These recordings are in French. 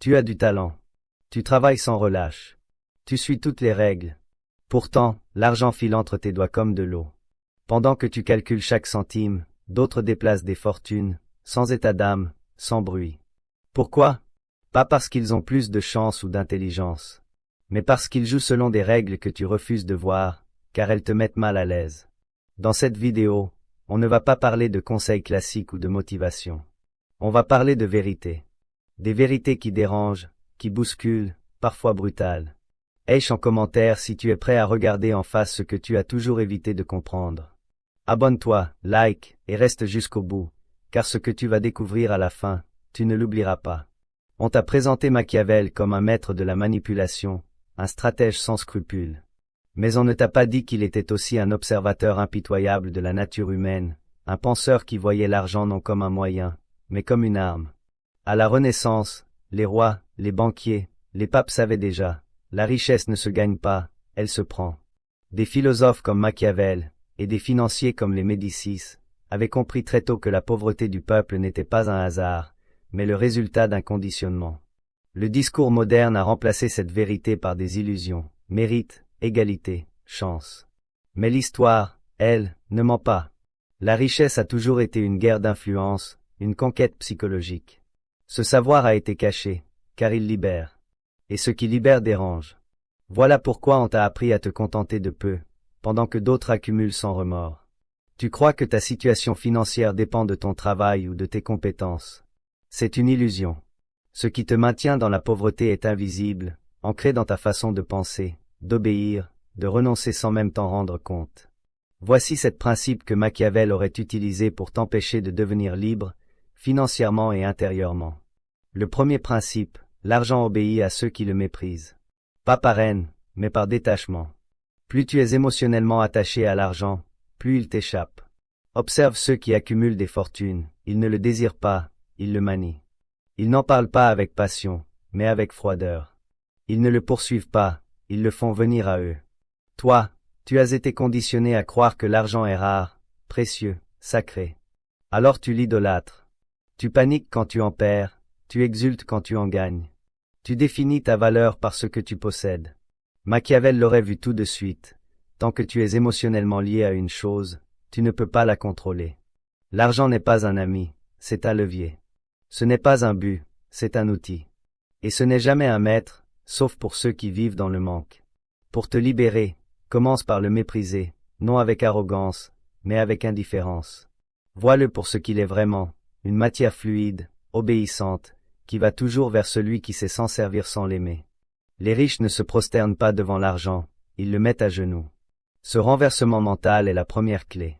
Tu as du talent. Tu travailles sans relâche. Tu suis toutes les règles. Pourtant, l'argent file entre tes doigts comme de l'eau. Pendant que tu calcules chaque centime, d'autres déplacent des fortunes, sans état d'âme, sans bruit. Pourquoi? Pas parce qu'ils ont plus de chance ou d'intelligence, mais parce qu'ils jouent selon des règles que tu refuses de voir, car elles te mettent mal à l'aise. Dans cette vidéo, on ne va pas parler de conseils classiques ou de motivation. On va parler de vérité. Des vérités qui dérangent, qui bousculent, parfois brutales. Aïe en commentaire si tu es prêt à regarder en face ce que tu as toujours évité de comprendre. Abonne-toi, like, et reste jusqu'au bout, car ce que tu vas découvrir à la fin, tu ne l'oublieras pas. On t'a présenté Machiavel comme un maître de la manipulation, un stratège sans scrupules. Mais on ne t'a pas dit qu'il était aussi un observateur impitoyable de la nature humaine, un penseur qui voyait l'argent non comme un moyen, mais comme une arme. À la Renaissance, les rois, les banquiers, les papes savaient déjà, la richesse ne se gagne pas, elle se prend. Des philosophes comme Machiavel, et des financiers comme les Médicis, avaient compris très tôt que la pauvreté du peuple n'était pas un hasard, mais le résultat d'un conditionnement. Le discours moderne a remplacé cette vérité par des illusions, mérite, égalité, chance. Mais l'histoire, elle, ne ment pas. La richesse a toujours été une guerre d'influence, une conquête psychologique. Ce savoir a été caché, car il libère. Et ce qui libère dérange. Voilà pourquoi on t'a appris à te contenter de peu, pendant que d'autres accumulent sans remords. Tu crois que ta situation financière dépend de ton travail ou de tes compétences. C'est une illusion. Ce qui te maintient dans la pauvreté est invisible, ancré dans ta façon de penser, d'obéir, de renoncer sans même t'en rendre compte. Voici 7 principes que Machiavel aurait utilisés pour t'empêcher de devenir libre, financièrement et intérieurement. Le premier principe, l'argent obéit à ceux qui le méprisent. Pas par haine, mais par détachement. Plus tu es émotionnellement attaché à l'argent, plus il t'échappe. Observe ceux qui accumulent des fortunes, ils ne le désirent pas, ils le manient. Ils n'en parlent pas avec passion, mais avec froideur. Ils ne le poursuivent pas, ils le font venir à eux. Toi, tu as été conditionné à croire que l'argent est rare, précieux, sacré. Alors tu l'idolâtres. Tu paniques quand tu en perds, tu exultes quand tu en gagnes. Tu définis ta valeur par ce que tu possèdes. Machiavel l'aurait vu tout de suite. Tant que tu es émotionnellement lié à une chose, tu ne peux pas la contrôler. L'argent n'est pas un ami, c'est un levier. Ce n'est pas un but, c'est un outil. Et ce n'est jamais un maître, sauf pour ceux qui vivent dans le manque. Pour te libérer, commence par le mépriser, non avec arrogance, mais avec indifférence. Vois-le pour ce qu'il est vraiment, une matière fluide, obéissante, qui va toujours vers celui qui sait s'en servir sans l'aimer. Les riches ne se prosternent pas devant l'argent, ils le mettent à genoux. Ce renversement mental est la première clé.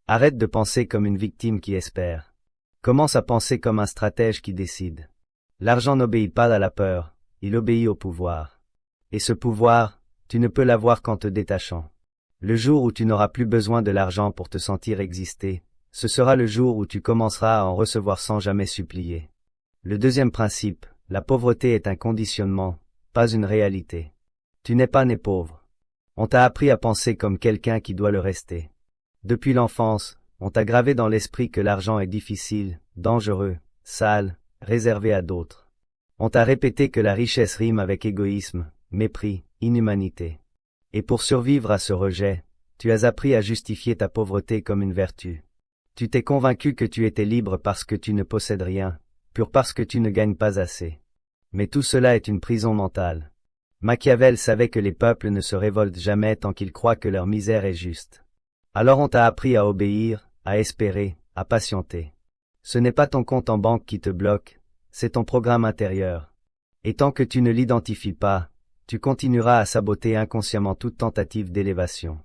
Arrête de penser comme une victime qui espère. Commence à penser comme un stratège qui décide. L'argent n'obéit pas à la peur, il obéit au pouvoir. Et ce pouvoir, tu ne peux l'avoir qu'en te détachant. Le jour où tu n'auras plus besoin de l'argent pour te sentir exister, ce sera le jour où tu commenceras à en recevoir sans jamais supplier. Le deuxième principe, la pauvreté est un conditionnement, pas une réalité. Tu n'es pas né pauvre. On t'a appris à penser comme quelqu'un qui doit le rester. Depuis l'enfance, on t'a gravé dans l'esprit que l'argent est difficile, dangereux, sale, réservé à d'autres. On t'a répété que la richesse rime avec égoïsme, mépris, inhumanité. Et pour survivre à ce rejet, tu as appris à justifier ta pauvreté comme une vertu. Tu t'es convaincu que tu étais libre parce que tu ne possèdes rien, pur parce que tu ne gagnes pas assez. Mais tout cela est une prison mentale. Machiavel savait que les peuples ne se révoltent jamais tant qu'ils croient que leur misère est juste. Alors on t'a appris à obéir, à espérer, à patienter. Ce n'est pas ton compte en banque qui te bloque, c'est ton programme intérieur. Et tant que tu ne l'identifies pas, tu continueras à saboter inconsciemment toute tentative d'élévation.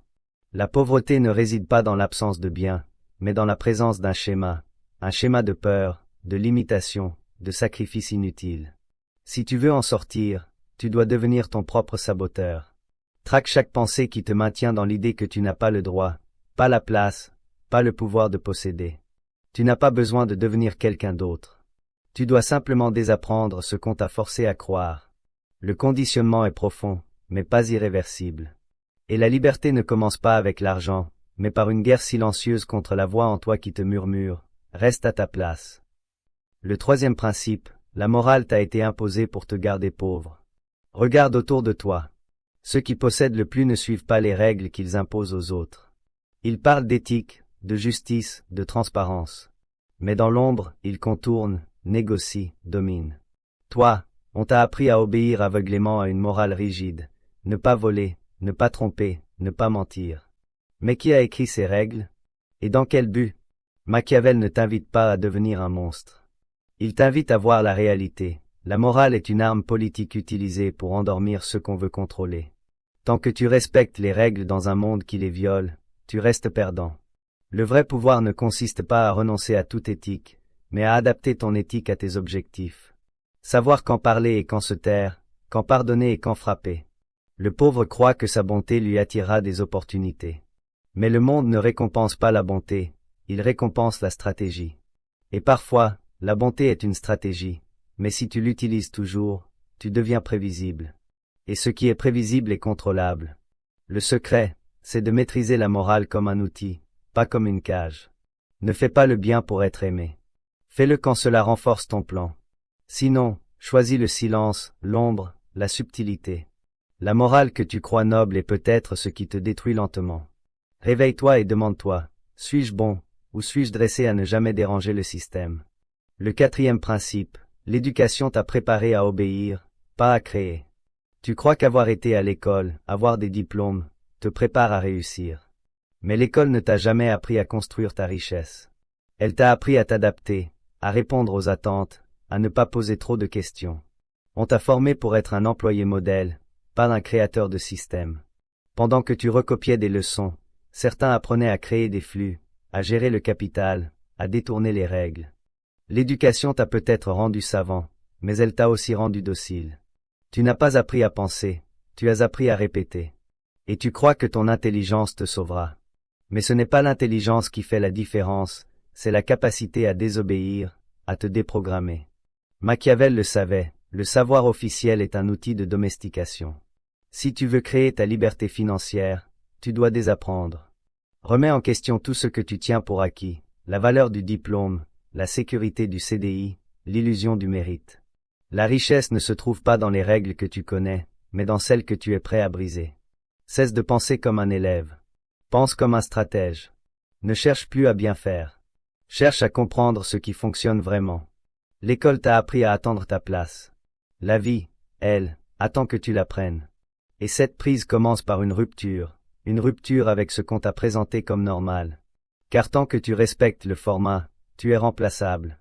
La pauvreté ne réside pas dans l'absence de biens, mais dans la présence d'un schéma de peur, de limitation, de sacrifice inutile. Si tu veux en sortir, tu dois devenir ton propre saboteur. Traque chaque pensée qui te maintient dans l'idée que tu n'as pas le droit, pas la place, pas le pouvoir de posséder. Tu n'as pas besoin de devenir quelqu'un d'autre. Tu dois simplement désapprendre ce qu'on t'a forcé à croire. Le conditionnement est profond, mais pas irréversible. Et la liberté ne commence pas avec l'argent, mais par une guerre silencieuse contre la voix en toi qui te murmure « Reste à ta place ». Le troisième principe, La morale t'a été imposée pour te garder pauvre. Regarde autour de toi. Ceux qui possèdent le plus ne suivent pas les règles qu'ils imposent aux autres. Ils parlent d'éthique, de justice, de transparence. Mais dans l'ombre, ils contournent, négocient, dominent. Toi, on t'a appris à obéir aveuglément à une morale rigide. Ne pas voler, ne pas tromper, ne pas mentir. Mais qui a écrit ces règles? Et dans quel but? Machiavel ne t'invite pas à devenir un monstre. Il t'invite à voir la réalité. La morale est une arme politique utilisée pour endormir ceux qu'on veut contrôler. Tant que tu respectes les règles dans un monde qui les viole, tu restes perdant. Le vrai pouvoir ne consiste pas à renoncer à toute éthique, mais à adapter ton éthique à tes objectifs. Savoir quand parler et quand se taire, quand pardonner et quand frapper. Le pauvre croit que sa bonté lui attirera des opportunités. Mais le monde ne récompense pas la bonté, il récompense la stratégie. Et parfois, la bonté est une stratégie, mais si tu l'utilises toujours, tu deviens prévisible. Et ce qui est prévisible est contrôlable. Le secret, c'est de maîtriser la morale comme un outil, pas comme une cage. Ne fais pas le bien pour être aimé. Fais-le quand cela renforce ton plan. Sinon, choisis le silence, l'ombre, la subtilité. La morale que tu crois noble est peut-être ce qui te détruit lentement. Réveille-toi et demande-toi, suis-je bon, ou suis-je dressé à ne jamais déranger le système? Le quatrième principe, l'éducation t'a préparé à obéir, pas à créer. Tu crois qu'avoir été à l'école, avoir des diplômes, te prépare à réussir. Mais l'école ne t'a jamais appris à construire ta richesse. Elle t'a appris à t'adapter, à répondre aux attentes, à ne pas poser trop de questions. On t'a formé pour être un employé modèle, pas un créateur de système. Pendant que tu recopiais des leçons, certains apprenaient à créer des flux, à gérer le capital, à détourner les règles. L'éducation t'a peut-être rendu savant, mais elle t'a aussi rendu docile. Tu n'as pas appris à penser, tu as appris à répéter. Et tu crois que ton intelligence te sauvera. Mais ce n'est pas l'intelligence qui fait la différence, c'est la capacité à désobéir, à te déprogrammer. Machiavel le savait, le savoir officiel est un outil de domestication. Si tu veux créer ta liberté financière, tu dois désapprendre. Remets en question tout ce que tu tiens pour acquis, la valeur du diplôme, la sécurité du CDI, l'illusion du mérite. La richesse ne se trouve pas dans les règles que tu connais, mais dans celles que tu es prêt à briser. Cesse de penser comme un élève. Pense comme un stratège. Ne cherche plus à bien faire. Cherche à comprendre ce qui fonctionne vraiment. L'école t'a appris à attendre ta place. La vie, elle, attend que tu la prennes. Et cette prise commence par une rupture avec ce qu'on t'a présenté comme normal. Car tant que tu respectes le format, tu es remplaçable.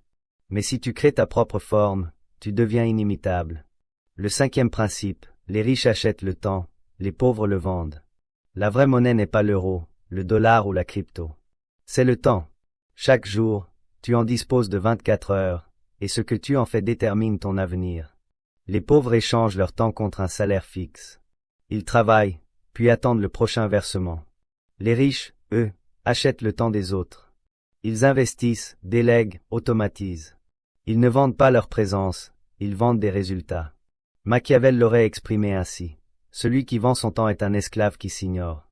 Mais si tu crées ta propre forme, tu deviens inimitable. Le cinquième principe, les riches achètent le temps, les pauvres le vendent. La vraie monnaie n'est pas l'euro, le dollar ou la crypto. C'est le temps. Chaque jour, tu en disposes de 24 heures, et ce que tu en fais détermine ton avenir. Les pauvres échangent leur temps contre un salaire fixe. Ils travaillent, puis attendent le prochain versement. Les riches, eux, achètent le temps des autres. Ils investissent, délèguent, automatisent. Ils ne vendent pas leur présence, ils vendent des résultats. Machiavel l'aurait exprimé ainsi. Celui qui vend son temps est un esclave qui s'ignore.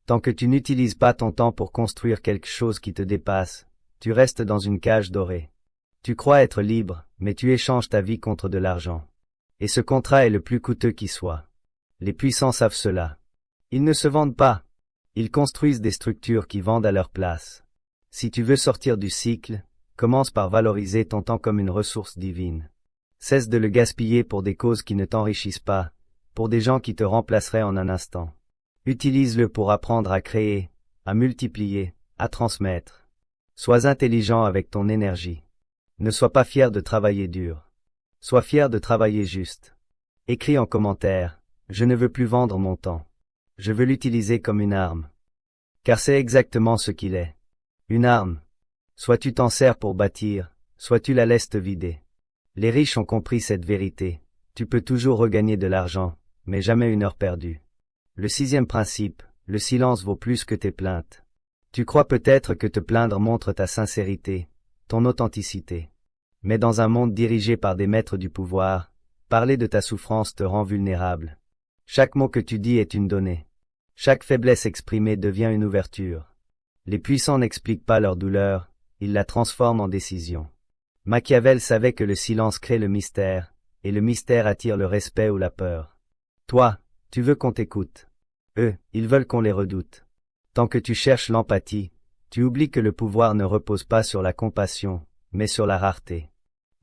Tant que tu n'utilises pas ton temps pour construire quelque chose qui te dépasse, tu restes dans une cage dorée. Tu crois être libre, mais tu échanges ta vie contre de l'argent. Et ce contrat est le plus coûteux qui soit. Les puissants savent cela. Ils ne se vendent pas. Ils construisent des structures qui vendent à leur place. Si tu veux sortir du cycle, commence par valoriser ton temps comme une ressource divine. Cesse de le gaspiller pour des causes qui ne t'enrichissent pas, pour des gens qui te remplaceraient en un instant. Utilise-le pour apprendre à créer, à multiplier, à transmettre. Sois intelligent avec ton énergie. Ne sois pas fier de travailler dur. Sois fier de travailler juste. Écris en commentaire, je ne veux plus vendre mon temps. Je veux l'utiliser comme une arme. Car c'est exactement ce qu'il est. Une arme. Soit tu t'en sers pour bâtir, soit tu la laisses te vider. Les riches ont compris cette vérité. Tu peux toujours regagner de l'argent, mais jamais une heure perdue. Le sixième principe, le silence vaut plus que tes plaintes. Tu crois peut-être que te plaindre montre ta sincérité, ton authenticité. Mais dans un monde dirigé par des maîtres du pouvoir, parler de ta souffrance te rend vulnérable. Chaque mot que tu dis est une donnée. Chaque faiblesse exprimée devient une ouverture. Les puissants n'expliquent pas leur douleur, ils la transforment en décision. Machiavel savait que le silence crée le mystère, et le mystère attire le respect ou la peur. Toi, tu veux qu'on t'écoute. Eux, ils veulent qu'on les redoute. Tant que tu cherches l'empathie, tu oublies que le pouvoir ne repose pas sur la compassion, mais sur la rareté.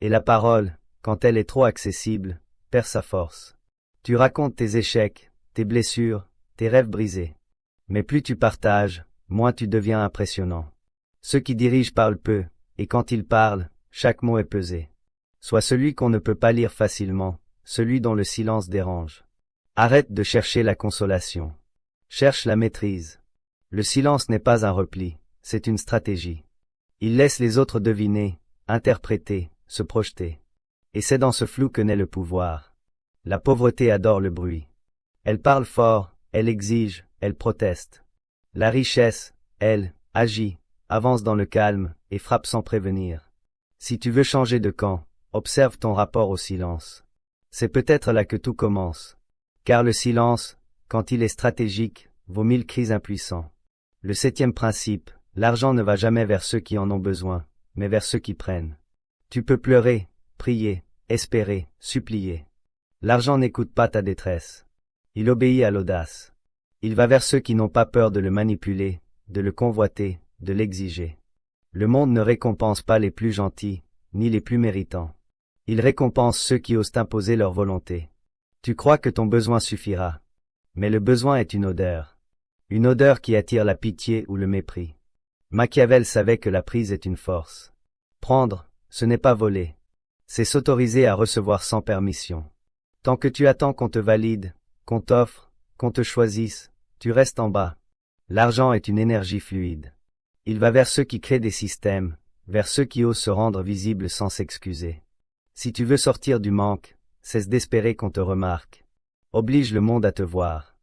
Et la parole, quand elle est trop accessible, perd sa force. Tu racontes tes échecs, tes blessures, tes rêves brisés. Mais plus tu partages, moins tu deviens impressionnant. Ceux qui dirigent parlent peu, et quand ils parlent, chaque mot est pesé. Sois celui qu'on ne peut pas lire facilement, celui dont le silence dérange. Arrête de chercher la consolation. Cherche la maîtrise. Le silence n'est pas un repli, c'est une stratégie. Il laisse les autres deviner, interpréter, se projeter. Et c'est dans ce flou que naît le pouvoir. La pauvreté adore le bruit. Elle parle fort, elle exige, elle proteste. La richesse, elle, agit, avance dans le calme, et frappe sans prévenir. Si tu veux changer de camp, observe ton rapport au silence. C'est peut-être là que tout commence. Car le silence, quand il est stratégique, vaut 1000 cris impuissants. Le 7e principe, l'argent ne va jamais vers ceux qui en ont besoin, mais vers ceux qui prennent. Tu peux pleurer, prier, espérer, supplier. L'argent n'écoute pas ta détresse. Il obéit à l'audace. Il va vers ceux qui n'ont pas peur de le manipuler, de le convoiter, de l'exiger. Le monde ne récompense pas les plus gentils, ni les plus méritants. Il récompense ceux qui osent imposer leur volonté. Tu crois que ton besoin suffira. Mais le besoin est une odeur. Une odeur qui attire la pitié ou le mépris. Machiavel savait que la prise est une force. Prendre, ce n'est pas voler. C'est s'autoriser à recevoir sans permission. Tant que tu attends qu'on te valide, qu'on t'offre, qu'on te choisisse, tu restes en bas. L'argent est une énergie fluide. Il va vers ceux qui créent des systèmes, vers ceux qui osent se rendre visibles sans s'excuser. Si tu veux sortir du manque, cesse d'espérer qu'on te remarque. Oblige le monde à te voir.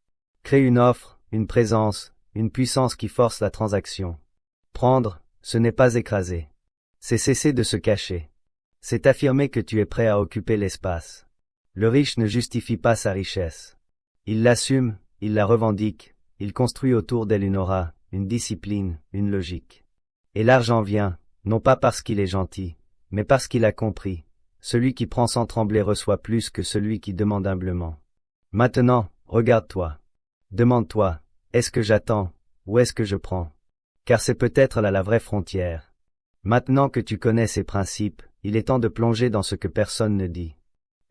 Crée une offre, une présence, une puissance qui force la transaction. Prendre, ce n'est pas écraser. C'est cesser de se cacher. C'est affirmer que tu es prêt à occuper l'espace. Le riche ne justifie pas sa richesse. Il l'assume, il la revendique, il construit autour d'elle une aura, une discipline, une logique. Et l'argent vient, non pas parce qu'il est gentil, mais parce qu'il a compris. Celui qui prend sans trembler reçoit plus que celui qui demande humblement. Maintenant, regarde-toi. Demande-toi, est-ce que j'attends, ou est-ce que je prends? Car c'est peut-être là la vraie frontière. Maintenant que tu connais ces principes, il est temps de plonger dans ce que personne ne dit.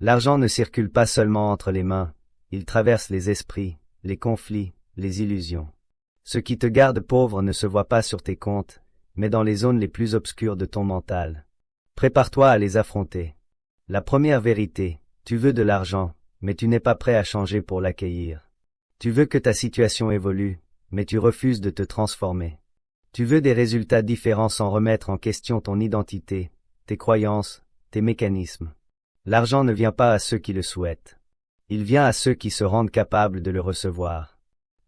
L'argent ne circule pas seulement entre les mains, il traverse les esprits, les conflits, les illusions. Ce qui te garde pauvre ne se voit pas sur tes comptes, mais dans les zones les plus obscures de ton mental. Prépare-toi à les affronter. La première vérité, tu veux de l'argent, mais tu n'es pas prêt à changer pour l'accueillir. Tu veux que ta situation évolue, mais tu refuses de te transformer. Tu veux des résultats différents sans remettre en question ton identité, tes croyances, tes mécanismes. L'argent ne vient pas à ceux qui le souhaitent. Il vient à ceux qui se rendent capables de le recevoir.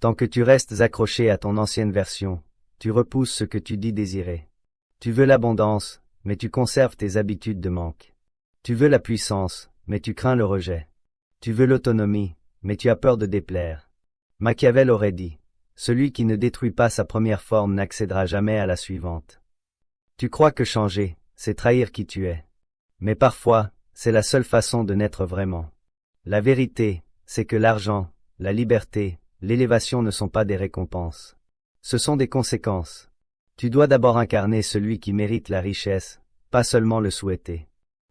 Tant que tu restes accroché à ton ancienne version, tu repousses ce que tu dis désirer. Tu veux l'abondance, mais tu conserves tes habitudes de manque. Tu veux la puissance, mais tu crains le rejet. Tu veux l'autonomie, mais tu as peur de déplaire. Machiavel aurait dit, celui qui ne détruit pas sa première forme n'accédera jamais à la suivante. Tu crois que changer, c'est trahir qui tu es. Mais parfois, c'est la seule façon de naître vraiment. La vérité, c'est que l'argent, la liberté, l'élévation ne sont pas des récompenses. Ce sont des conséquences. Tu dois d'abord incarner celui qui mérite la richesse, pas seulement le souhaiter.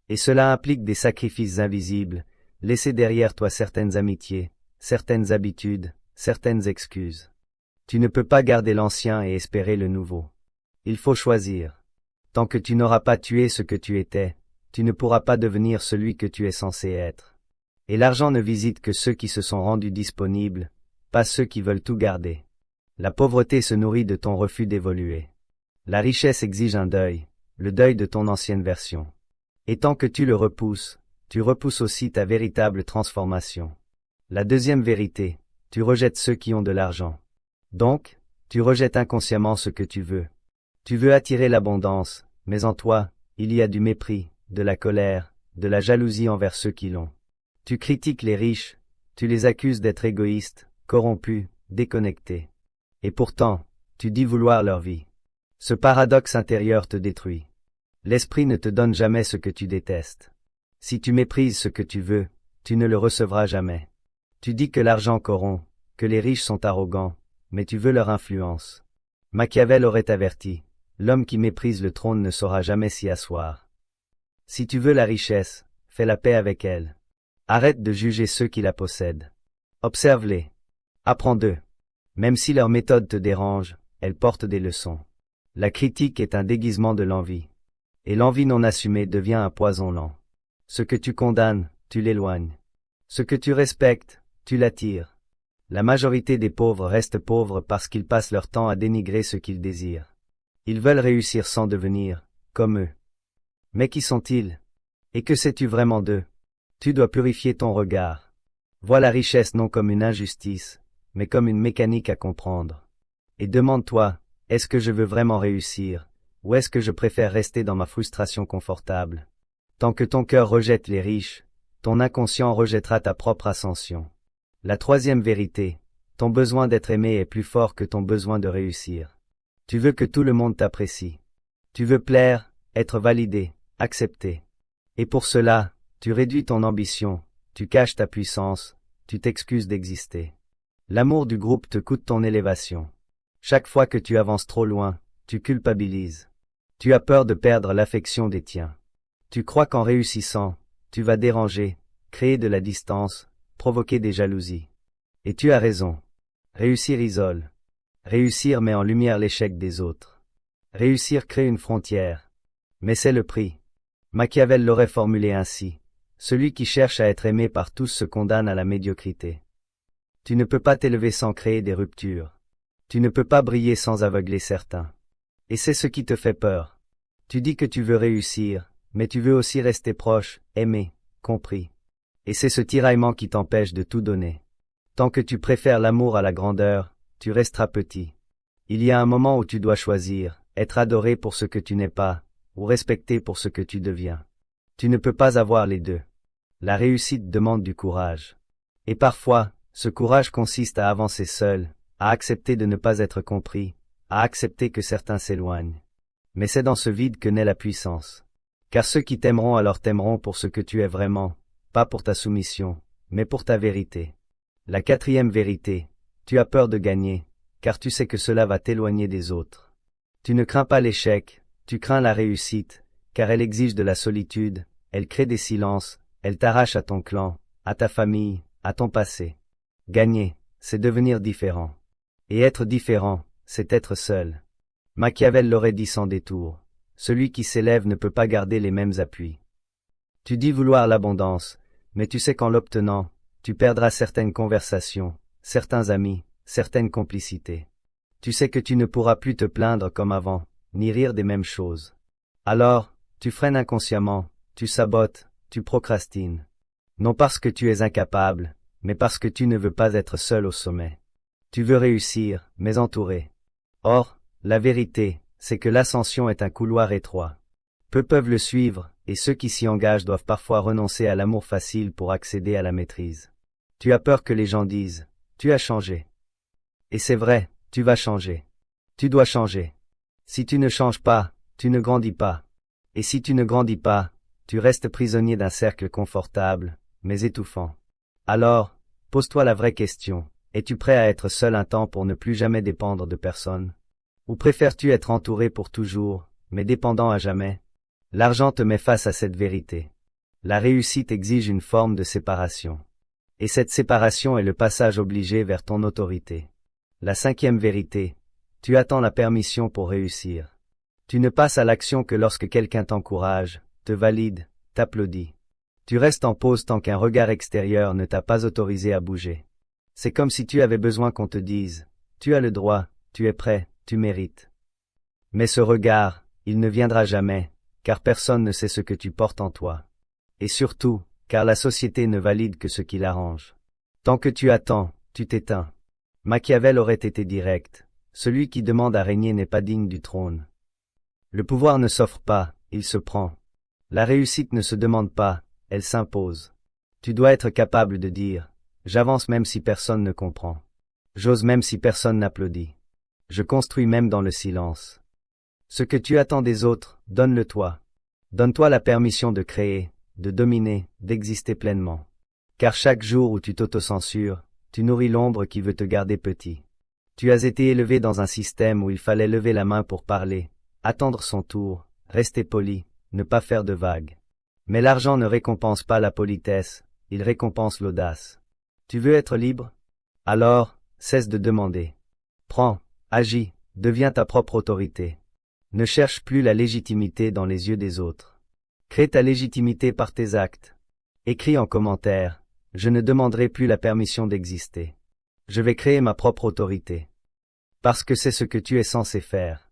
Et cela implique des sacrifices invisibles, laisser derrière toi certaines amitiés, certaines habitudes, certaines excuses. Tu ne peux pas garder l'ancien et espérer le nouveau. Il faut choisir. Tant que tu n'auras pas tué ce que tu étais, tu ne pourras pas devenir celui que tu es censé être. Et l'argent ne visite que ceux qui se sont rendus disponibles, pas ceux qui veulent tout garder. La pauvreté se nourrit de ton refus d'évoluer. La richesse exige un deuil, le deuil de ton ancienne version. Et tant que tu le repousses, tu repousses aussi ta véritable transformation. La deuxième vérité, tu rejettes ceux qui ont de l'argent. Donc, tu rejettes inconsciemment ce que tu veux. Tu veux attirer l'abondance, mais en toi, il y a du mépris, de la colère, de la jalousie envers ceux qui l'ont. Tu critiques les riches, tu les accuses d'être égoïstes, corrompus, déconnectés. Et pourtant, tu dis vouloir leur vie. Ce paradoxe intérieur te détruit. L'esprit ne te donne jamais ce que tu détestes. Si tu méprises ce que tu veux, tu ne le recevras jamais. Tu dis que l'argent corrompt, que les riches sont arrogants, mais tu veux leur influence. Machiavel aurait averti, l'homme qui méprise le trône ne saura jamais s'y asseoir. Si tu veux la richesse, fais la paix avec elle. Arrête de juger ceux qui la possèdent. Observe-les. Apprends d'eux. Même si leur méthode te dérange, elles portent des leçons. La critique est un déguisement de l'envie. Et l'envie non assumée devient un poison lent. Ce que tu condamnes, tu l'éloignes. Ce que tu respectes, tu l'attires. La majorité des pauvres restent pauvres parce qu'ils passent leur temps à dénigrer ce qu'ils désirent. Ils veulent réussir sans devenir, comme eux. Mais qui sont-ils? Et que sais-tu vraiment d'eux? Tu dois purifier ton regard. Vois la richesse non comme une injustice, mais comme une mécanique à comprendre. Et demande-toi, est-ce que je veux vraiment réussir, ou est-ce que je préfère rester dans ma frustration confortable? Tant que ton cœur rejette les riches, ton inconscient rejettera ta propre ascension. La troisième vérité, ton besoin d'être aimé est plus fort que ton besoin de réussir. Tu veux que tout le monde t'apprécie. Tu veux plaire, être validé, accepté. Et pour cela, tu réduis ton ambition, tu caches ta puissance, tu t'excuses d'exister. L'amour du groupe te coûte ton élévation. Chaque fois que tu avances trop loin, tu culpabilises. Tu as peur de perdre l'affection des tiens. Tu crois qu'en réussissant, tu vas déranger, créer de la distance, provoquer des jalousies. Et tu as raison. Réussir isole. Réussir met en lumière l'échec des autres. Réussir crée une frontière. Mais c'est le prix. Machiavel l'aurait formulé ainsi. Celui qui cherche à être aimé par tous se condamne à la médiocrité. Tu ne peux pas t'élever sans créer des ruptures. Tu ne peux pas briller sans aveugler certains. Et c'est ce qui te fait peur. Tu dis que tu veux réussir, mais tu veux aussi rester proche, aimé, compris. Et c'est ce tiraillement qui t'empêche de tout donner. Tant que tu préfères l'amour à la grandeur, tu resteras petit. Il y a un moment où tu dois choisir, être adoré pour ce que tu n'es pas, ou respecté pour ce que tu deviens. Tu ne peux pas avoir les deux. La réussite demande du courage. Et parfois, ce courage consiste à avancer seul, à accepter de ne pas être compris, à accepter que certains s'éloignent. Mais c'est dans ce vide que naît la puissance. Car ceux qui t'aimeront alors t'aimeront pour ce que tu es vraiment, pas pour ta soumission, mais pour ta vérité. La quatrième vérité, tu as peur de gagner, car tu sais que cela va t'éloigner des autres. Tu ne crains pas l'échec, tu crains la réussite, car elle exige de la solitude, elle crée des silences, elle t'arrache à ton clan, à ta famille, à ton passé. Gagner, c'est devenir différent. Et être différent, c'est être seul. Machiavel l'aurait dit sans détour. Celui qui s'élève ne peut pas garder les mêmes appuis. Tu dis vouloir l'abondance, mais tu sais qu'en l'obtenant, tu perdras certaines conversations, certains amis, certaines complicités. Tu sais que tu ne pourras plus te plaindre comme avant, ni rire des mêmes choses. Alors, tu freines inconsciemment, tu sabotes, tu procrastines. Non parce que tu es incapable, mais parce que tu ne veux pas être seul au sommet. Tu veux réussir, mais entouré. Or, la vérité, c'est que l'ascension est un couloir étroit. Peu peuvent le suivre, et ceux qui s'y engagent doivent parfois renoncer à l'amour facile pour accéder à la maîtrise. Tu as peur que les gens disent, tu as changé. Et c'est vrai, tu vas changer. Tu dois changer. Si tu ne changes pas, tu ne grandis pas. Et si tu ne grandis pas, tu restes prisonnier d'un cercle confortable, mais étouffant. Alors, pose-toi la vraie question, es-tu prêt à être seul un temps pour ne plus jamais dépendre de personne? Ou préfères-tu être entouré pour toujours, mais dépendant à jamais? L'argent te met face à cette vérité. La réussite exige une forme de séparation. Et cette séparation est le passage obligé vers ton autorité. La cinquième vérité, tu attends la permission pour réussir. Tu ne passes à l'action que lorsque quelqu'un t'encourage, te valide, t'applaudit. Tu restes en pause tant qu'un regard extérieur ne t'a pas autorisé à bouger. C'est comme si tu avais besoin qu'on te dise, tu as le droit, tu es prêt, tu mérites. Mais ce regard, il ne viendra jamais, car personne ne sait ce que tu portes en toi. Et surtout, car la société ne valide que ce qui l'arrange. Tant que tu attends, tu t'éteins. Machiavel aurait été direct, celui qui demande à régner n'est pas digne du trône. Le pouvoir ne s'offre pas, il se prend. La réussite ne se demande pas, elle s'impose. Tu dois être capable de dire, j'avance même si personne ne comprend. J'ose même si personne n'applaudit. Je construis même dans le silence. Ce que tu attends des autres, donne-le toi. Donne-toi la permission de créer, de dominer, d'exister pleinement. Car chaque jour où tu t'autocensures, tu nourris l'ombre qui veut te garder petit. Tu as été élevé dans un système où il fallait lever la main pour parler, attendre son tour, rester poli, ne pas faire de vagues. Mais l'argent ne récompense pas la politesse, il récompense l'audace. Tu veux être libre? Alors, cesse de demander. Prends, agis, deviens ta propre autorité. Ne cherche plus la légitimité dans les yeux des autres. Crée ta légitimité par tes actes. Écris en commentaire, je ne demanderai plus la permission d'exister. Je vais créer ma propre autorité. Parce que c'est ce que tu es censé faire.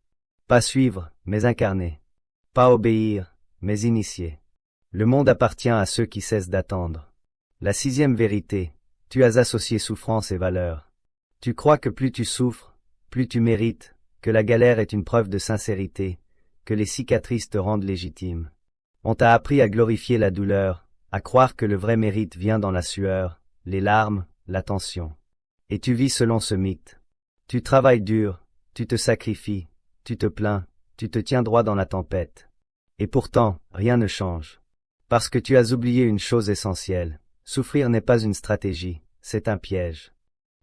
Pas suivre, mais incarner. Pas obéir, mais initier. Le monde appartient à ceux qui cessent d'attendre. La 6e vérité, tu as associé souffrance et valeur. Tu crois que plus tu souffres, plus tu mérites, que la galère est une preuve de sincérité, que les cicatrices te rendent légitime. On t'a appris à glorifier la douleur, à croire que le vrai mérite vient dans la sueur, les larmes, l'attention. Et tu vis selon ce mythe. Tu travailles dur, tu te sacrifies, tu te plains, tu te tiens droit dans la tempête. Et pourtant, rien ne change. Parce que tu as oublié une chose essentielle. Souffrir n'est pas une stratégie, c'est un piège.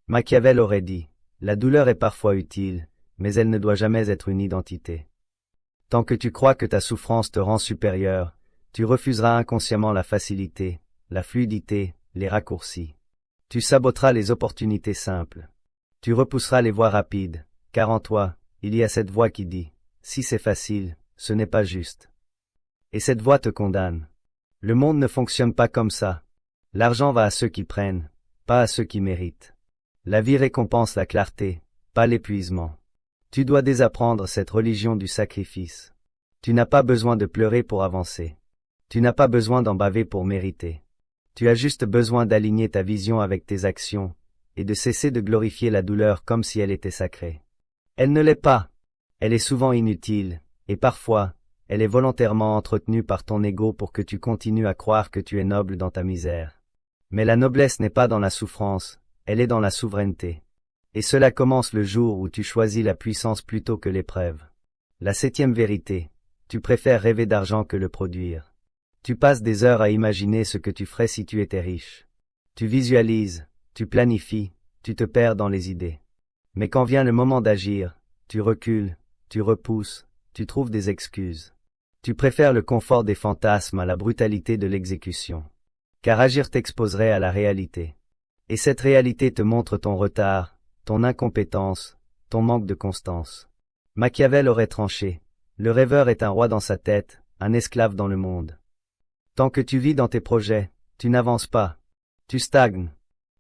Machiavel aurait dit, la douleur est parfois utile, mais elle ne doit jamais être une identité. Tant que tu crois que ta souffrance te rend supérieur, tu refuseras inconsciemment la facilité, la fluidité, les raccourcis. Tu saboteras les opportunités simples. Tu repousseras les voies rapides, car en toi, il y a cette voix qui dit, si c'est facile, ce n'est pas juste. Et cette voix te condamne. Le monde ne fonctionne pas comme ça. L'argent va à ceux qui prennent, pas à ceux qui méritent. La vie récompense la clarté, pas l'épuisement. Tu dois désapprendre cette religion du sacrifice. Tu n'as pas besoin de pleurer pour avancer. Tu n'as pas besoin d'en baver pour mériter. Tu as juste besoin d'aligner ta vision avec tes actions, et de cesser de glorifier la douleur comme si elle était sacrée. Elle ne l'est pas. Elle est souvent inutile, et parfois, elle est volontairement entretenue par ton ego pour que tu continues à croire que tu es noble dans ta misère. Mais la noblesse n'est pas dans la souffrance, elle est dans la souveraineté. Et cela commence le jour où tu choisis la puissance plutôt que l'épreuve. La 7e vérité, tu préfères rêver d'argent que le produire. Tu passes des heures à imaginer ce que tu ferais si tu étais riche. Tu visualises, tu planifies, tu te perds dans les idées. Mais quand vient le moment d'agir, tu recules, tu repousses, tu trouves des excuses. Tu préfères le confort des fantasmes à la brutalité de l'exécution. Car agir t'exposerait à la réalité. Et cette réalité te montre ton retard, ton incompétence, ton manque de constance. Machiavel aurait tranché. Le rêveur est un roi dans sa tête, un esclave dans le monde. Tant que tu vis dans tes projets, tu n'avances pas. Tu stagnes.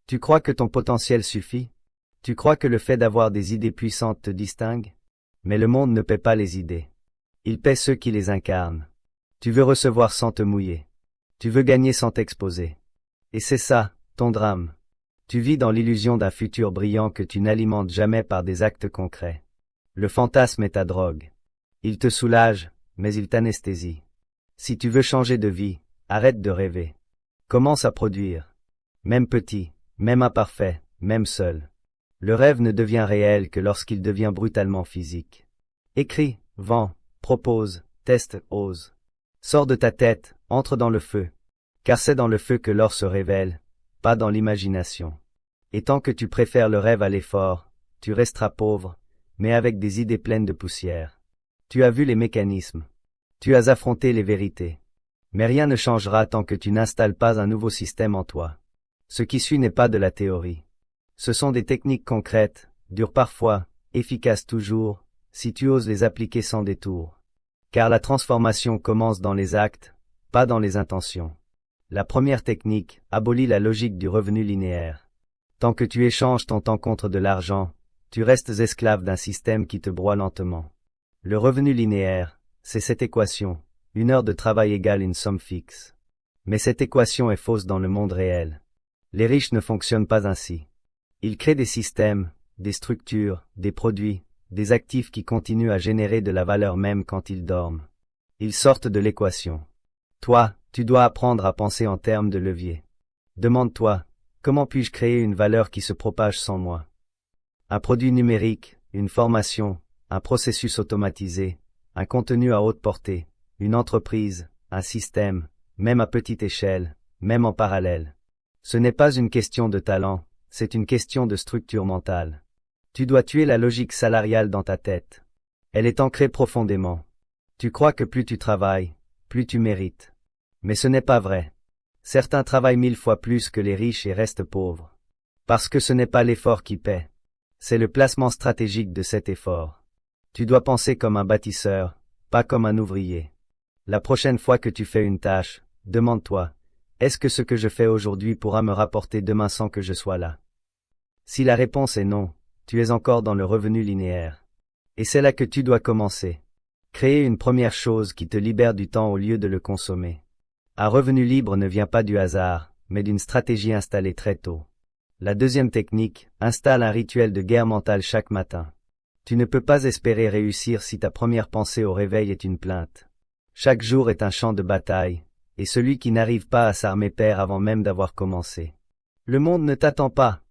Tu crois que ton potentiel suffit? Tu crois que le fait d'avoir des idées puissantes te distingue? Mais le monde ne paie pas les idées. Il paie ceux qui les incarnent. Tu veux recevoir sans te mouiller. Tu veux gagner sans t'exposer. Et c'est ça, ton drame. Tu vis dans l'illusion d'un futur brillant que tu n'alimentes jamais par des actes concrets. Le fantasme est ta drogue. Il te soulage, mais il t'anesthésie. Si tu veux changer de vie, arrête de rêver. Commence à produire. Même petit, même imparfait, même seul. Le rêve ne devient réel que lorsqu'il devient brutalement physique. Écris, vends, propose, teste, ose. Sors de ta tête, entre dans le feu. Car c'est dans le feu que l'or se révèle, pas dans l'imagination. Et tant que tu préfères le rêve à l'effort, tu resteras pauvre, mais avec des idées pleines de poussière. Tu as vu les mécanismes. Tu as affronté les vérités. Mais rien ne changera tant que tu n'installes pas un nouveau système en toi. Ce qui suit n'est pas de la théorie. Ce sont des techniques concrètes, dures parfois, efficaces toujours, si tu oses les appliquer sans détour. Car la transformation commence dans les actes, pas dans les intentions. La première technique abolit la logique du revenu linéaire. Tant que tu échanges ton temps contre de l'argent, tu restes esclave d'un système qui te broie lentement. Le revenu linéaire, c'est cette équation, 1 heure de travail égale une somme fixe. Mais cette équation est fausse dans le monde réel. Les riches ne fonctionnent pas ainsi. Ils créent des systèmes, des structures, des produits, des actifs qui continuent à générer de la valeur même quand ils dorment. Ils sortent de l'équation. Toi, tu dois apprendre à penser en termes de levier. Demande-toi, comment puis-je créer une valeur qui se propage sans moi? Un produit numérique, une formation, un processus automatisé, un contenu à haute portée, une entreprise, un système, même à petite échelle, même en parallèle. Ce n'est pas une question de talent, c'est une question de structure mentale. Tu dois tuer la logique salariale dans ta tête. Elle est ancrée profondément. Tu crois que plus tu travailles, plus tu mérites. Mais ce n'est pas vrai. Certains travaillent 1000 fois plus que les riches et restent pauvres. Parce que ce n'est pas l'effort qui paie. C'est le placement stratégique de cet effort. Tu dois penser comme un bâtisseur, pas comme un ouvrier. La prochaine fois que tu fais une tâche, demande-toi, est-ce que ce que je fais aujourd'hui pourra me rapporter demain sans que je sois là? Si la réponse est non, tu es encore dans le revenu linéaire. Et c'est là que tu dois commencer. Créer une première chose qui te libère du temps au lieu de le consommer. Un revenu libre ne vient pas du hasard, mais d'une stratégie installée très tôt. La deuxième technique, installe un rituel de guerre mentale chaque matin. Tu ne peux pas espérer réussir si ta première pensée au réveil est une plainte. Chaque jour est un champ de bataille, et celui qui n'arrive pas à s'armer perd avant même d'avoir commencé. Le monde ne t'attend pas.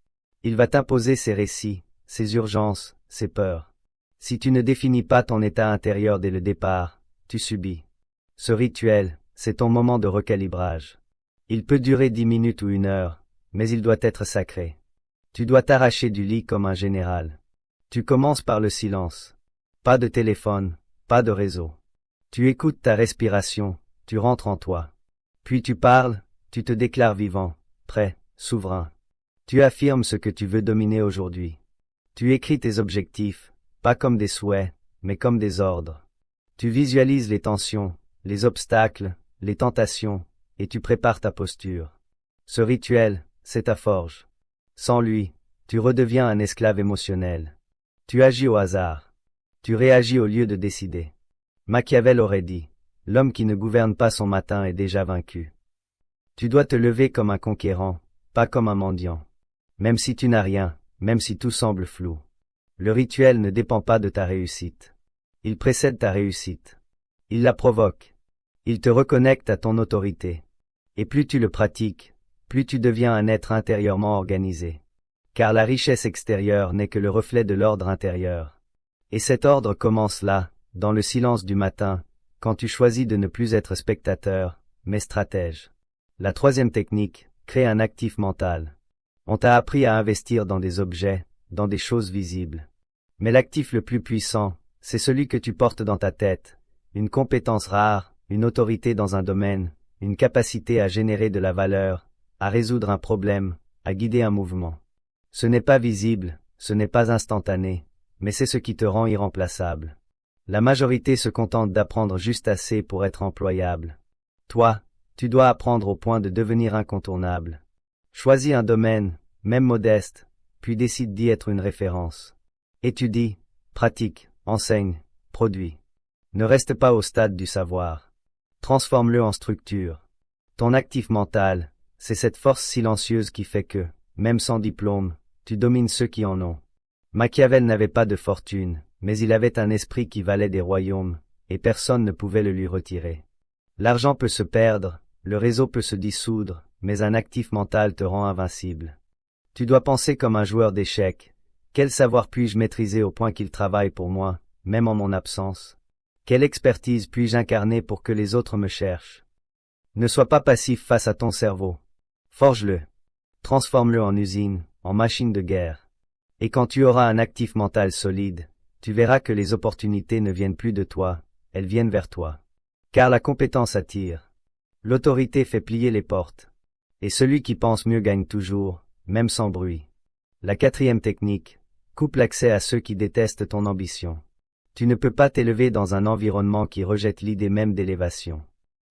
Il va t'imposer ses récits, ses urgences, ses peurs. Si tu ne définis pas ton état intérieur dès le départ, tu subis. Ce rituel, c'est ton moment de recalibrage. Il peut durer 10 minutes ou 1 heure, mais il doit être sacré. Tu dois t'arracher du lit comme un général. Tu commences par le silence. Pas de téléphone, pas de réseau. Tu écoutes ta respiration, tu rentres en toi. Puis tu parles, tu te déclares vivant, prêt, souverain. Tu affirmes ce que tu veux dominer aujourd'hui. Tu écris tes objectifs, pas comme des souhaits, mais comme des ordres. Tu visualises les tensions, les obstacles, les tentations, et tu prépares ta posture. Ce rituel, c'est ta forge. Sans lui, tu redeviens un esclave émotionnel. Tu agis au hasard. Tu réagis au lieu de décider. Machiavel aurait dit, l'homme qui ne gouverne pas son matin est déjà vaincu. Tu dois te lever comme un conquérant, pas comme un mendiant. Même si tu n'as rien, même si tout semble flou. Le rituel ne dépend pas de ta réussite. Il précède ta réussite. Il la provoque. Il te reconnecte à ton autorité. Et plus tu le pratiques, plus tu deviens un être intérieurement organisé. Car la richesse extérieure n'est que le reflet de l'ordre intérieur. Et cet ordre commence là, dans le silence du matin, quand tu choisis de ne plus être spectateur, mais stratège. La troisième technique, crée un actif mental. On t'a appris à investir dans des objets, dans des choses visibles. Mais l'actif le plus puissant, c'est celui que tu portes dans ta tête, une compétence rare, une autorité dans un domaine, une capacité à générer de la valeur, à résoudre un problème, à guider un mouvement. Ce n'est pas visible, ce n'est pas instantané, mais c'est ce qui te rend irremplaçable. La majorité se contente d'apprendre juste assez pour être employable. Toi, tu dois apprendre au point de devenir incontournable. Choisis un domaine, même modeste, puis décide d'y être une référence. Étudie, pratique, enseigne, produis. Ne reste pas au stade du savoir. Transforme-le en structure. Ton actif mental, c'est cette force silencieuse qui fait que, même sans diplôme, tu domines ceux qui en ont. Machiavel n'avait pas de fortune, mais il avait un esprit qui valait des royaumes, et personne ne pouvait le lui retirer. L'argent peut se perdre, le réseau peut se dissoudre, mais un actif mental te rend invincible. Tu dois penser comme un joueur d'échecs. Quel savoir puis-je maîtriser au point qu'il travaille pour moi, même en mon absence? Quelle expertise puis-je incarner pour que les autres me cherchent? Ne sois pas passif face à ton cerveau. Forge-le. Transforme-le en usine, en machine de guerre. Et quand tu auras un actif mental solide, tu verras que les opportunités ne viennent plus de toi, elles viennent vers toi. Car la compétence attire. L'autorité fait plier les portes. Et celui qui pense mieux gagne toujours, même sans bruit. La quatrième technique, coupe l'accès à ceux qui détestent ton ambition. Tu ne peux pas t'élever dans un environnement qui rejette l'idée même d'élévation.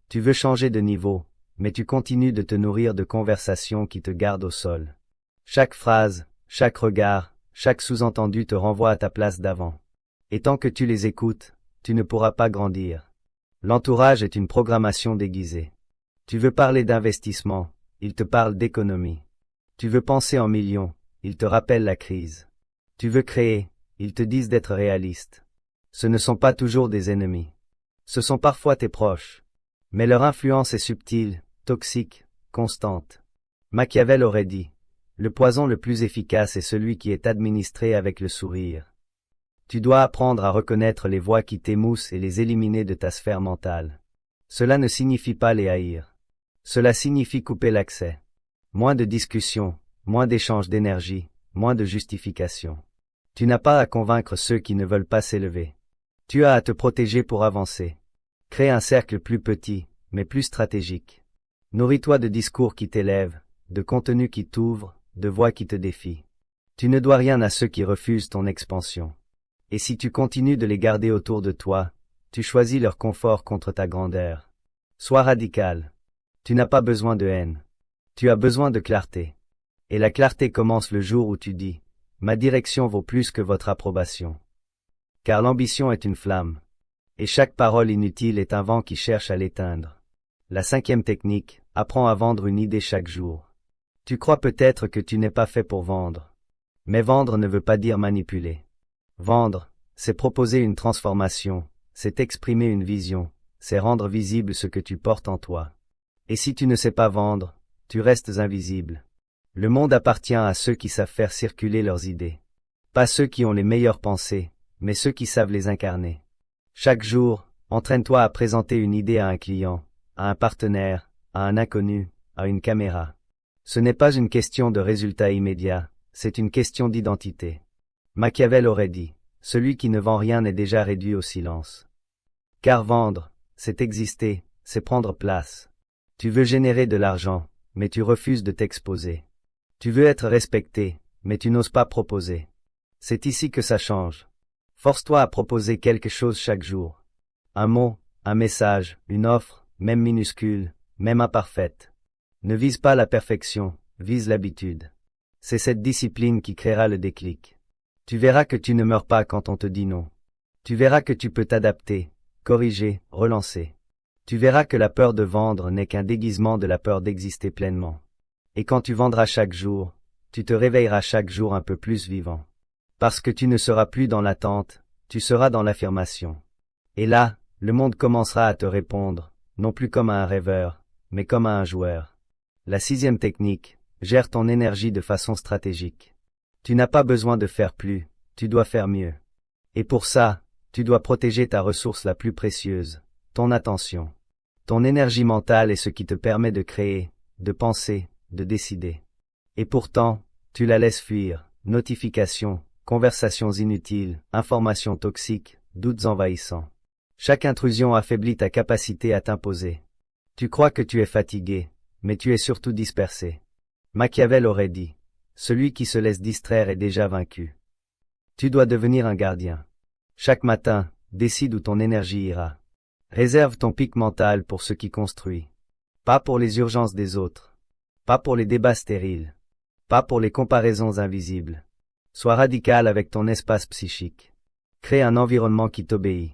Tu veux changer de niveau, mais tu continues de te nourrir de conversations qui te gardent au sol. Chaque phrase, chaque regard, chaque sous-entendu te renvoie à ta place d'avant. Et tant que tu les écoutes, tu ne pourras pas grandir. L'entourage est une programmation déguisée. Tu veux parler d'investissement, il te parle d'économie. Tu veux penser en millions, il te rappelle la crise. Tu veux créer, ils te disent d'être réaliste. Ce ne sont pas toujours des ennemis. Ce sont parfois tes proches. Mais leur influence est subtile, toxique, constante. Machiavel aurait dit, le poison le plus efficace est celui qui est administré avec le sourire. Tu dois apprendre à reconnaître les voix qui t'émoussent et les éliminer de ta sphère mentale. Cela ne signifie pas les haïr. Cela signifie couper l'accès. Moins de discussions, moins d'échanges d'énergie, moins de justifications. Tu n'as pas à convaincre ceux qui ne veulent pas s'élever. Tu as à te protéger pour avancer. Crée un cercle plus petit, mais plus stratégique. Nourris-toi de discours qui t'élèvent, de contenus qui t'ouvrent, de voix qui te défient. Tu ne dois rien à ceux qui refusent ton expansion. Et si tu continues de les garder autour de toi, tu choisis leur confort contre ta grandeur. Sois radical. Tu n'as pas besoin de haine. Tu as besoin de clarté. Et la clarté commence le jour où tu dis « Ma direction vaut plus que votre approbation ». Car l'ambition est une flamme. Et chaque parole inutile est un vent qui cherche à l'éteindre. La 5e technique, apprends à vendre une idée chaque jour. Tu crois peut-être que tu n'es pas fait pour vendre. Mais vendre ne veut pas dire manipuler. Vendre, c'est proposer une transformation, c'est exprimer une vision, c'est rendre visible ce que tu portes en toi. Et si tu ne sais pas vendre, tu restes invisible. Le monde appartient à ceux qui savent faire circuler leurs idées. Pas ceux qui ont les meilleures pensées, mais ceux qui savent les incarner. Chaque jour, entraîne-toi à présenter une idée à un client, à un partenaire, à un inconnu, à une caméra. Ce n'est pas une question de résultat immédiat, c'est une question d'identité. Machiavel aurait dit, celui qui ne vend rien est déjà réduit au silence. Car vendre, c'est exister, c'est prendre place. Tu veux générer de l'argent, mais tu refuses de t'exposer. Tu veux être respecté, mais tu n'oses pas proposer. C'est ici que ça change. Force-toi à proposer quelque chose chaque jour. Un mot, un message, une offre, même minuscule, même imparfaite. Ne vise pas la perfection, vise l'habitude. C'est cette discipline qui créera le déclic. Tu verras que tu ne meurs pas quand on te dit non. Tu verras que tu peux t'adapter, corriger, relancer. Tu verras que la peur de vendre n'est qu'un déguisement de la peur d'exister pleinement. Et quand tu vendras chaque jour, tu te réveilleras chaque jour un peu plus vivant. Parce que tu ne seras plus dans l'attente, tu seras dans l'affirmation. Et là, le monde commencera à te répondre, non plus comme à un rêveur, mais comme à un joueur. La 6e technique, gère ton énergie de façon stratégique. Tu n'as pas besoin de faire plus, tu dois faire mieux. Et pour ça, tu dois protéger ta ressource la plus précieuse, ton attention. Ton énergie mentale est ce qui te permet de créer, de penser, de décider. Et pourtant, tu la laisses fuir, notifications, conversations inutiles, informations toxiques, doutes envahissants. Chaque intrusion affaiblit ta capacité à t'imposer. Tu crois que tu es fatigué, mais tu es surtout dispersé. Machiavel aurait dit, celui qui se laisse distraire est déjà vaincu. Tu dois devenir un gardien. Chaque matin, décide où ton énergie ira. Réserve ton pic mental pour ce qui construit. Pas pour les urgences des autres. Pas pour les débats stériles. Pas pour les comparaisons invisibles. Sois radical avec ton espace psychique. Crée un environnement qui t'obéit.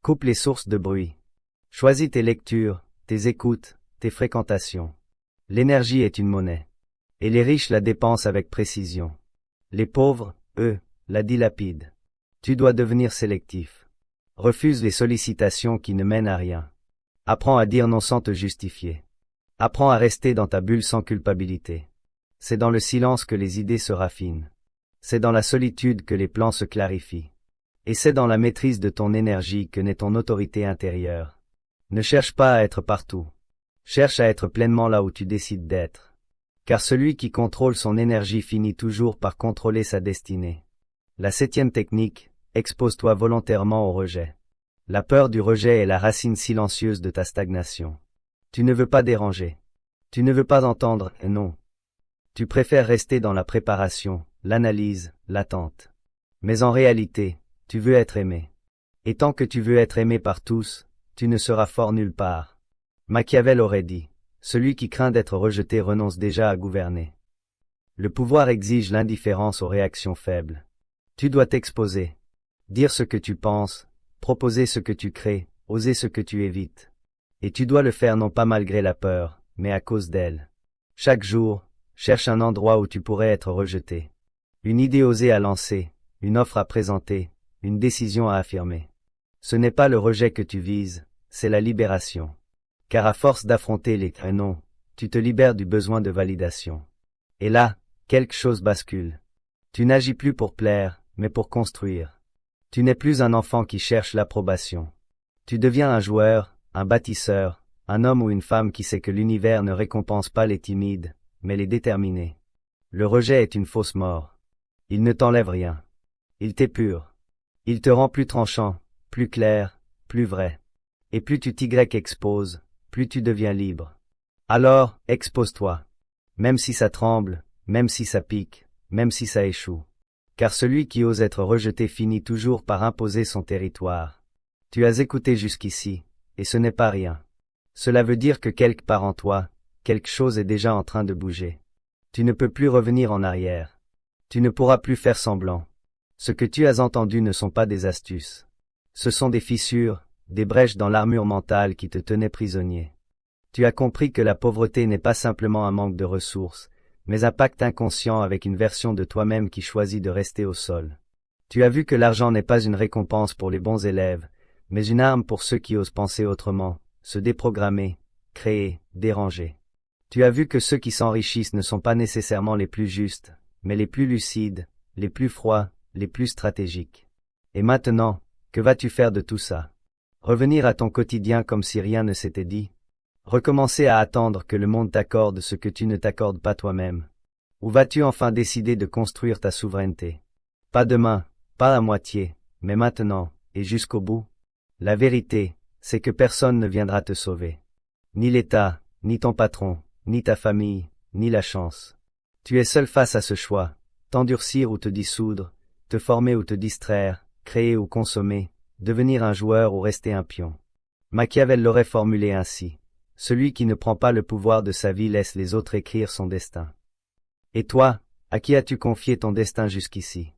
Coupe les sources de bruit. Choisis tes lectures, tes écoutes, tes fréquentations. L'énergie est une monnaie. Et les riches la dépensent avec précision. Les pauvres, eux, la dilapident. Tu dois devenir sélectif. Refuse les sollicitations qui ne mènent à rien. Apprends à dire non sans te justifier. Apprends à rester dans ta bulle sans culpabilité. C'est dans le silence que les idées se raffinent. C'est dans la solitude que les plans se clarifient. Et c'est dans la maîtrise de ton énergie que naît ton autorité intérieure. Ne cherche pas à être partout. Cherche à être pleinement là où tu décides d'être. Car celui qui contrôle son énergie finit toujours par contrôler sa destinée. La 7e technique, expose-toi volontairement au rejet. La peur du rejet est la racine silencieuse de ta stagnation. Tu ne veux pas déranger. Tu ne veux pas entendre « non ». Tu préfères rester dans la préparation, l'analyse, l'attente. Mais en réalité, tu veux être aimé. Et tant que tu veux être aimé par tous, tu ne seras fort nulle part. Machiavel aurait dit, celui qui craint d'être rejeté renonce déjà à gouverner. Le pouvoir exige l'indifférence aux réactions faibles. Tu dois t'exposer. Dire ce que tu penses, proposer ce que tu crées, oser ce que tu évites. Et tu dois le faire non pas malgré la peur, mais à cause d'elle. Chaque jour, cherche un endroit où tu pourrais être rejeté. Une idée osée à lancer, une offre à présenter, une décision à affirmer. Ce n'est pas le rejet que tu vises, c'est la libération. Car à force d'affronter les « non », tu te libères du besoin de validation. Et là, quelque chose bascule. Tu n'agis plus pour plaire, mais pour construire. Tu n'es plus un enfant qui cherche l'approbation. Tu deviens un joueur, un bâtisseur, un homme ou une femme qui sait que l'univers ne récompense pas les timides, mais les déterminés. Le rejet est une fausse mort. Il ne t'enlève rien. Il t'épure. Il te rend plus tranchant, plus clair, plus vrai. Et plus tu t'y-exposes, plus tu deviens libre. Alors, expose-toi. Même si ça tremble, même si ça pique, même si ça échoue. Car celui qui ose être rejeté finit toujours par imposer son territoire. Tu as écouté jusqu'ici, et ce n'est pas rien. Cela veut dire que quelque part en toi, quelque chose est déjà en train de bouger. Tu ne peux plus revenir en arrière. Tu ne pourras plus faire semblant. Ce que tu as entendu ne sont pas des astuces. Ce sont des fissures, des brèches dans l'armure mentale qui te tenaient prisonnier. Tu as compris que la pauvreté n'est pas simplement un manque de ressources, mais un pacte inconscient avec une version de toi-même qui choisit de rester au sol. Tu as vu que l'argent n'est pas une récompense pour les bons élèves, mais une arme pour ceux qui osent penser autrement, se déprogrammer, créer, déranger. Tu as vu que ceux qui s'enrichissent ne sont pas nécessairement les plus justes, mais les plus lucides, les plus froids, les plus stratégiques. Et maintenant, que vas-tu faire de tout ça? Revenir à ton quotidien comme si rien ne s'était dit? Recommencer à attendre que le monde t'accorde ce que tu ne t'accordes pas toi-même? Ou vas-tu enfin décider de construire ta souveraineté? Pas demain, pas à moitié, mais maintenant, et jusqu'au bout. La vérité, c'est que personne ne viendra te sauver. Ni l'État, ni ton patron, ni ta famille, ni la chance. Tu es seul face à ce choix, t'endurcir ou te dissoudre, te former ou te distraire, créer ou consommer, devenir un joueur ou rester un pion. Machiavel l'aurait formulé ainsi. Celui qui ne prend pas le pouvoir de sa vie laisse les autres écrire son destin. Et toi, à qui as-tu confié ton destin jusqu'ici?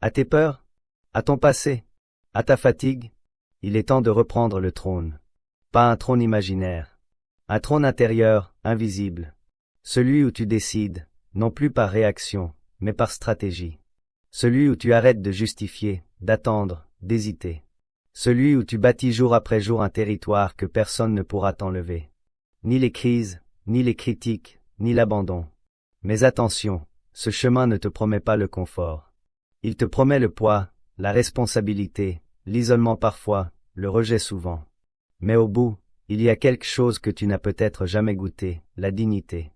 À tes peurs? À ton passé? À ta fatigue? Il est temps de reprendre le trône. Pas un trône imaginaire. Un trône intérieur, invisible. Celui où tu décides, non plus par réaction, mais par stratégie. Celui où tu arrêtes de justifier, d'attendre, d'hésiter. Celui où tu bâtis jour après jour un territoire que personne ne pourra t'enlever. Ni les crises, ni les critiques, ni l'abandon. Mais attention, ce chemin ne te promet pas le confort. Il te promet le poids, la responsabilité, l'isolement parfois, le rejet souvent. Mais au bout, il y a quelque chose que tu n'as peut-être jamais goûté, la dignité.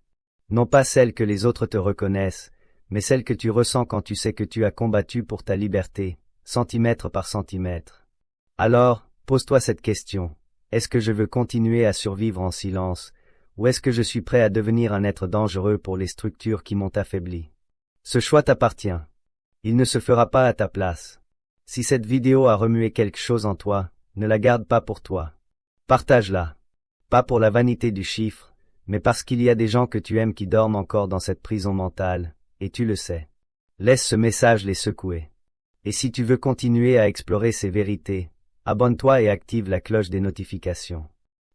Non pas celle que les autres te reconnaissent, mais celle que tu ressens quand tu sais que tu as combattu pour ta liberté, centimètre par centimètre. Alors, pose-toi cette question. Est-ce que je veux continuer à survivre en silence, ou est-ce que je suis prêt à devenir un être dangereux pour les structures qui m'ont affaibli? Ce choix t'appartient. Il ne se fera pas à ta place. Si cette vidéo a remué quelque chose en toi, ne la garde pas pour toi. Partage-la. Pas pour la vanité du chiffre, mais parce qu'il y a des gens que tu aimes qui dorment encore dans cette prison mentale, et tu le sais. Laisse ce message les secouer. Et si tu veux continuer à explorer ces vérités, abonne-toi et active la cloche des notifications.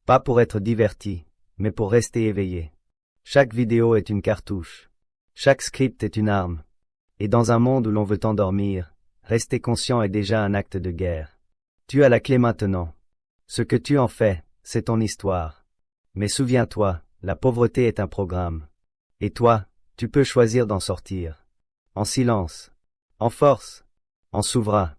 Pas pour être diverti, mais pour rester éveillé. Chaque vidéo est une cartouche. Chaque script est une arme. Et dans un monde où l'on veut t'endormir, rester conscient est déjà un acte de guerre. Tu as la clé maintenant. Ce que tu en fais, c'est ton histoire. Mais souviens-toi, la pauvreté est un programme. Et toi, tu peux choisir d'en sortir. En silence. En force. En souverain.